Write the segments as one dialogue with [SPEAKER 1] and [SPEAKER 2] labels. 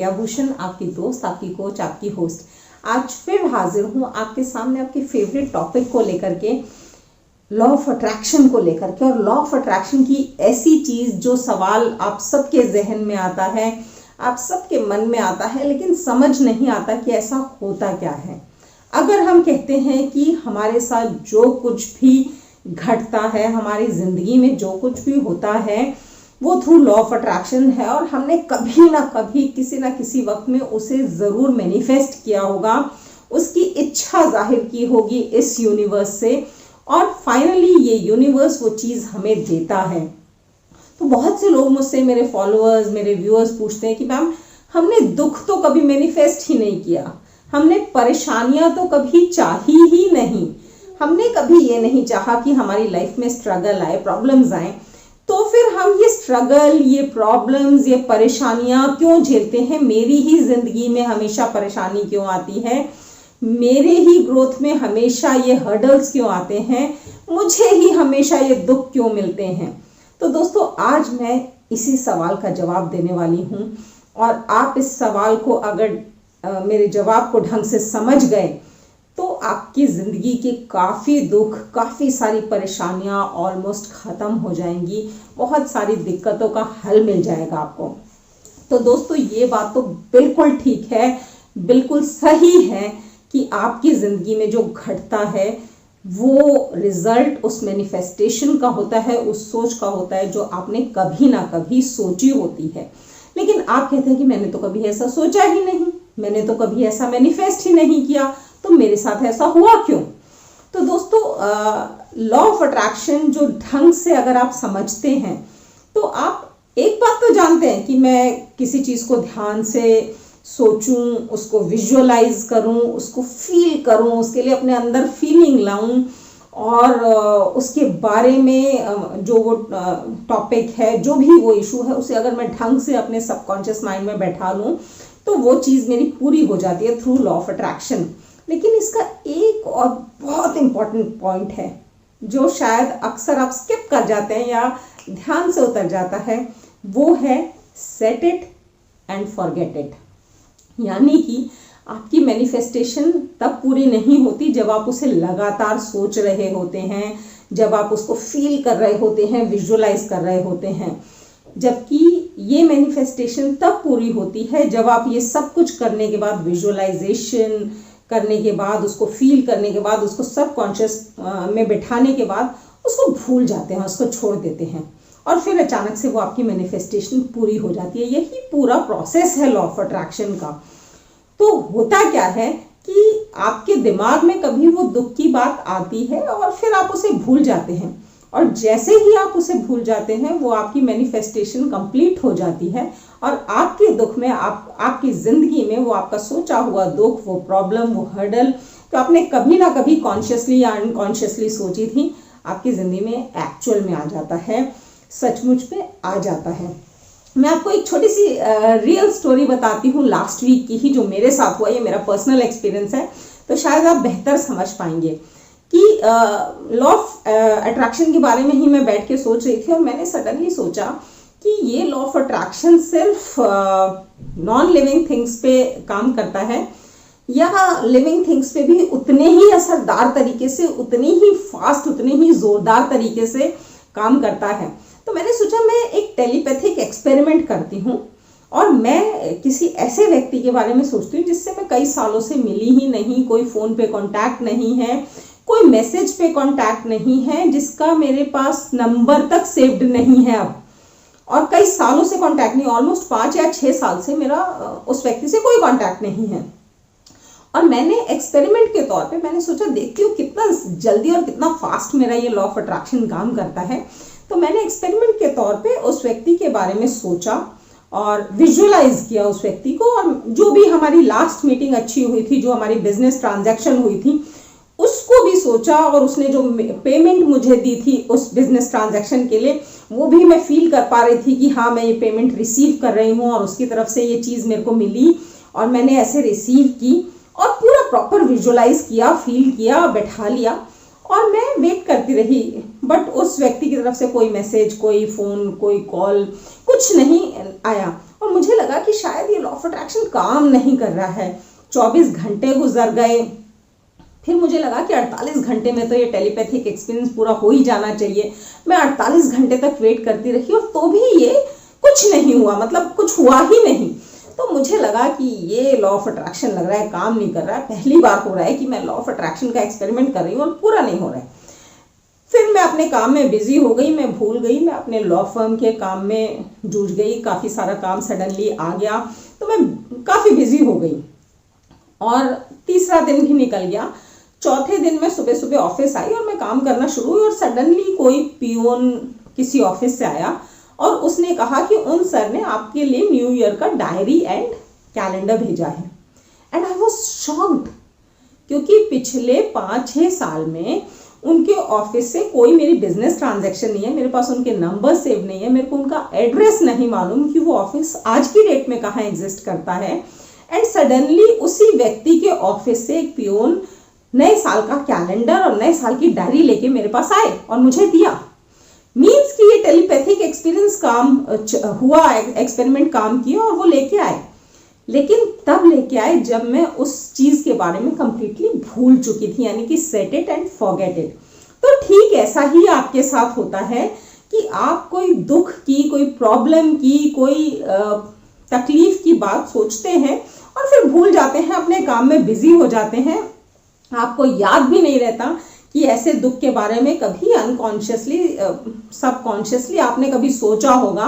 [SPEAKER 1] विद्या भूषण, आपकी दोस्त, आपकी कोच, आपकी होस्ट। आज फिर हाजिर हूँ आपके सामने आपके फेवरेट टॉपिक को लेकर के, लॉ ऑफ अट्रैक्शन को लेकर के। और लॉ ऑफ अट्रैक्शन की ऐसी चीज़ जो सवाल आप सबके जहन में आता है, आप सबके मन में आता है, लेकिन समझ नहीं आता कि ऐसा होता क्या है। अगर हम कहते हैं कि हमारे साथ जो कुछ भी घटता है, हमारी ज़िंदगी में जो कुछ भी होता है, वो थ्रू लॉ ऑफ अट्रैक्शन है और हमने कभी ना कभी किसी ना किसी वक्त में उसे ज़रूर मैनिफेस्ट किया होगा, उसकी इच्छा जाहिर की होगी इस यूनिवर्स से, और फाइनली ये यूनिवर्स वो चीज़ हमें देता है। तो बहुत से लोग मुझसे, मेरे फॉलोअर्स, मेरे व्यूअर्स पूछते हैं कि मैम हमने दुख तो कभी मैनिफेस्ट ही नहीं किया, हमने परेशानियां तो कभी चाही ही नहीं, हमने कभी ये नहीं चाहा कि हमारी लाइफ में स्ट्रगल आए, प्रॉब्लम्स आए, तो फिर हम ये स्ट्रगल, ये प्रॉब्लम्स, ये परेशानियां क्यों झेलते हैं? मेरी ही जिंदगी में हमेशा परेशानी क्यों आती है? मेरे ही ग्रोथ में हमेशा ये हर्डल्स क्यों आते हैं? मुझे ही हमेशा ये दुख क्यों मिलते हैं? तो दोस्तों, आज मैं इसी सवाल का जवाब देने वाली हूँ, और आप इस सवाल को अगर मेरे जवाब को ढंग से समझ गए तो आपकी ज़िंदगी के काफ़ी दुख, काफ़ी सारी परेशानियां ऑलमोस्ट ख़त्म हो जाएंगी, बहुत सारी दिक्कतों का हल मिल जाएगा आपको। तो दोस्तों, ये बात तो बिल्कुल ठीक है, बिल्कुल सही है कि आपकी ज़िंदगी में जो घटता है वो रिज़ल्ट उस मैनिफेस्टेशन का होता है, उस सोच का होता है जो आपने कभी ना कभी सोची होती है। लेकिन आप कहते हैं कि मैंने तो कभी ऐसा सोचा ही नहीं, मैंने तो कभी ऐसा मैनिफेस्ट ही नहीं किया, तो मेरे साथ ऐसा हुआ क्यों? तो दोस्तों, लॉ ऑफ अट्रैक्शन जो ढंग से अगर आप समझते हैं तो आप एक बात तो जानते हैं कि मैं किसी चीज़ को ध्यान से सोचूं, उसको विजुअलाइज करूं, उसको फील करूं, उसके लिए अपने अंदर फीलिंग लाऊं, और उसके बारे में जो वो टॉपिक है, जो भी वो इशू है, उसे अगर मैं ढंग से अपने सबकॉन्शियस माइंड में बैठा लूं तो वो चीज़ मेरी पूरी हो जाती है थ्रू लॉ ऑफ अट्रैक्शन। लेकिन इसका एक और बहुत इम्पॉर्टेंट पॉइंट है जो शायद अक्सर आप स्किप कर जाते हैं या ध्यान से उतर जाता है, वो है set it and forget it. यानी कि आपकी मैनिफेस्टेशन तब पूरी नहीं होती जब आप उसे लगातार सोच रहे होते हैं, जब आप उसको फील कर रहे होते हैं, विजुअलाइज कर रहे होते हैं। जबकि ये मैनिफेस्टेशन तब पूरी होती है जब आप ये सब कुछ करने के बाद, विजुअलाइजेशन करने के बाद, उसको फील करने के बाद, उसको सबकॉन्शियस में बिठाने के बाद उसको भूल जाते हैं, उसको छोड़ देते हैं, और फिर अचानक से वो आपकी मैनिफेस्टेशन पूरी हो जाती है। यही पूरा प्रोसेस है लॉ ऑफ अट्रैक्शन का। तो होता क्या है कि आपके दिमाग में कभी वो दुख की बात आती है और फिर आप उसे भूल जाते हैं, और जैसे ही आप उसे भूल जाते हैं वो आपकी मैनिफेस्टेशन कंप्लीट हो जाती है, और आपके दुख में, आपकी ज़िंदगी में वो आपका सोचा हुआ दुख, वो प्रॉब्लम, वो हर्डल तो आपने कभी ना कभी कॉन्शियसली या अनकॉन्शियसली सोची थी, आपकी ज़िंदगी में एक्चुअल में आ जाता है, सचमुच में आ जाता है। मैं आपको एक छोटी सी रियल स्टोरी बताती हूँ, लास्ट वीक की ही, जो मेरे साथ हुआ। ये मेरा पर्सनल एक्सपीरियंस है, तो शायद आप बेहतर समझ पाएंगे कि लॉ ऑफ अट्रैक्शन के बारे में ही मैं बैठ के सोच रही थी, और मैंने सडनली सोचा कि ये लॉ ऑफ अट्रैक्शन सिर्फ नॉन लिविंग थिंग्स पे काम करता है, या लिविंग थिंग्स पे भी उतने ही असरदार तरीके से, उतनी ही फास्ट, उतने ही जोरदार तरीके से काम करता है। तो मैंने सोचा मैं एक टेलीपैथिक एक्सपेरिमेंट करती हूँ, और मैं किसी ऐसे व्यक्ति के बारे में सोचती हूँ जिससे मैं कई सालों से मिली ही नहीं, कोई फ़ोन पे कांटेक्ट नहीं है, कोई मैसेज पे कांटेक्ट नहीं है, जिसका मेरे पास नंबर तक सेव्ड नहीं है अब, और कई सालों से कांटेक्ट नहीं, ऑलमोस्ट 5 या 6 साल से मेरा उस व्यक्ति से कोई कांटेक्ट नहीं है। और मैंने एक्सपेरिमेंट के तौर पे मैंने सोचा देखती हूँ कितना जल्दी और कितना फास्ट मेरा ये लॉ ऑफ अट्रैक्शन काम करता है। तो मैंने एक्सपेरिमेंट के तौर पे उस व्यक्ति के बारे में सोचा और विजुअलाइज किया उस व्यक्ति को, और जो भी हमारी लास्ट मीटिंग अच्छी हुई थी, जो हमारी बिजनेस ट्रांजैक्शन हुई थी, उसको भी सोचा, और उसने जो पेमेंट मुझे दी थी उस बिजनेस ट्रांजैक्शन के लिए, वो भी मैं फील कर पा रही थी कि हाँ, मैं ये पेमेंट रिसीव कर रही हूँ और उसकी तरफ से ये चीज़ मेरे को मिली और मैंने ऐसे रिसीव की, और पूरा प्रॉपर विजुअलाइज किया, फील किया, बैठा लिया, और मैं वेट करती रही। बट उस व्यक्ति की तरफ से कोई मैसेज, कोई फ़ोन, कोई कॉल, कुछ नहीं आया। और मुझे लगा कि शायद ये लॉ ऑफ अट्रैक्शन काम नहीं कर रहा है। 24 घंटे गुजर गए, फिर मुझे लगा कि 48 घंटे में तो ये टेलीपैथिक एक्सपीरियंस पूरा हो ही जाना चाहिए। मैं 48 घंटे तक वेट करती रही और तो भी ये कुछ नहीं हुआ, मतलब कुछ हुआ ही नहीं। तो मुझे लगा कि ये लॉ ऑफ अट्रैक्शन लग रहा है काम नहीं कर रहा है, पहली बार हो रहा है कि मैं लॉ ऑफ अट्रैक्शन का एक्सपेरिमेंट कर रही हूँ और पूरा नहीं हो रहा है। फिर मैं अपने काम में बिजी हो गई, मैं भूल गई, मैं अपने लॉ फर्म के काम में जूझ गई, काफ़ी सारा काम सडनली आ गया, तो मैं काफ़ी बिजी हो गई। और तीसरा दिन भी निकल गया। चौथे दिन मैं सुबह सुबह ऑफिस आई और मैं काम करना शुरू हुई और सडनली कोई पियोन किसी ऑफिस से आया और उसने कहा कि उन सर ने आपके लिए न्यू ईयर का डायरी एंड कैलेंडर भेजा है। एंड आई वॉज शॉक्ड, क्योंकि पिछले 5-6 साल में उनके ऑफिस से कोई मेरी बिजनेस ट्रांजैक्शन नहीं है, मेरे पास उनके नंबर सेव नहीं है, मेरे को उनका एड्रेस नहीं मालूम कि वो ऑफिस आज की डेट में कहाँ एग्जिस्ट करता है। एंड सडनली उसी व्यक्ति के ऑफिस से एक पियोन नए साल का कैलेंडर और नए साल की डायरी लेके मेरे पास आए और मुझे दिया। मीन्स कि ये टेलीपैथिक एक्सपीरियंस काम हुआ, एक्सपेरिमेंट काम किया और वो लेके आए। लेकिन तब लेके आए जब मैं उस चीज के बारे में कंप्लीटली भूल चुकी थी, यानी कि set it and forget it. तो ठीक ऐसा ही आपके साथ होता है कि आप कोई दुख की, कोई प्रॉब्लम की, कोई तकलीफ की बात सोचते हैं और फिर भूल जाते हैं, अपने काम में बिजी हो जाते हैं, आपको याद भी नहीं रहता कि ऐसे दुख के बारे में कभी अनकॉन्शियसली, सबकॉन्शियसली आपने कभी सोचा होगा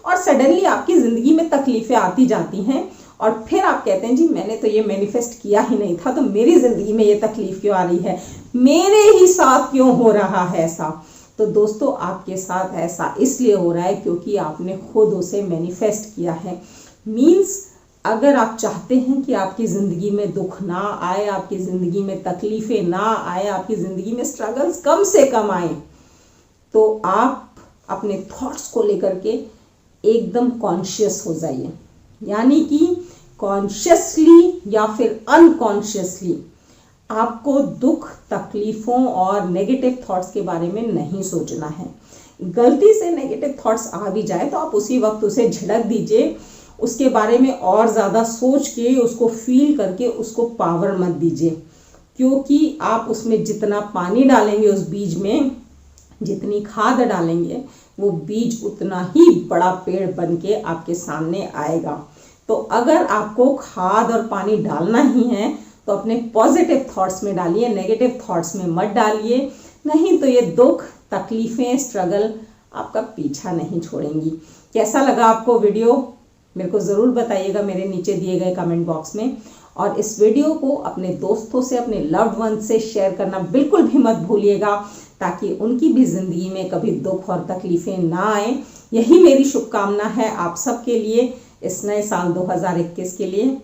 [SPEAKER 1] और सडनली आपकी ज़िंदगी में तकलीफ़ें आती जाती हैं और फिर आप कहते हैं जी मैंने तो ये मैनिफेस्ट किया ही नहीं था, तो मेरी ज़िंदगी में ये तकलीफ़ क्यों आ रही है, मेरे ही साथ क्यों हो रहा है ऐसा। तो दोस्तों आपके साथ ऐसा इसलिए हो रहा है क्योंकि आपने खुद उसे मैनिफेस्ट किया है। मीन्स अगर आप चाहते हैं कि आपकी ज़िंदगी में दुख ना आए, आपकी ज़िंदगी में तकलीफ़ें ना आए, आपकी ज़िंदगी में स्ट्रगल्स कम से कम आए, तो आप अपने थॉट्स को लेकर के एकदम कॉन्शियस हो जाइए। यानी कि कॉन्शियसली या फिर अनकॉन्शियसली आपको दुख, तकलीफ़ों और नेगेटिव थॉट्स के बारे में नहीं सोचना है। गलती से नेगेटिव थॉट्स आ भी जाए तो आप उसी वक्त उसे झिड़क दीजिए, उसके बारे में और ज़्यादा सोच के, उसको फील करके उसको पावर मत दीजिए, क्योंकि आप उसमें जितना पानी डालेंगे उस बीज में, जितनी खाद डालेंगे, वो बीज उतना ही बड़ा पेड़ बन के आपके सामने आएगा। तो अगर आपको खाद और पानी डालना ही है तो अपने पॉजिटिव थॉट्स में डालिए, नेगेटिव थॉट्स में मत डालिए, नहीं तो ये दुख, तकलीफ़ें, स्ट्रगल आपका पीछा नहीं छोड़ेंगी। कैसा लगा आपको वीडियो मेरे को ज़रूर बताइएगा मेरे नीचे दिए गए कमेंट बॉक्स में। और इस वीडियो को अपने दोस्तों से, अपने लव्ड वन से शेयर करना बिल्कुल भी मत भूलिएगा, ताकि उनकी भी ज़िंदगी में कभी दुख और तकलीफ़ें ना आए। यही मेरी शुभकामना है आप सबके लिए इस नए साल 2021 के लिए।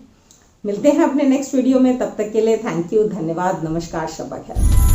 [SPEAKER 1] मिलते हैं अपने नेक्स्ट वीडियो में, तब तक के लिए थैंक यू, धन्यवाद, नमस्कार, शब्बा खैर।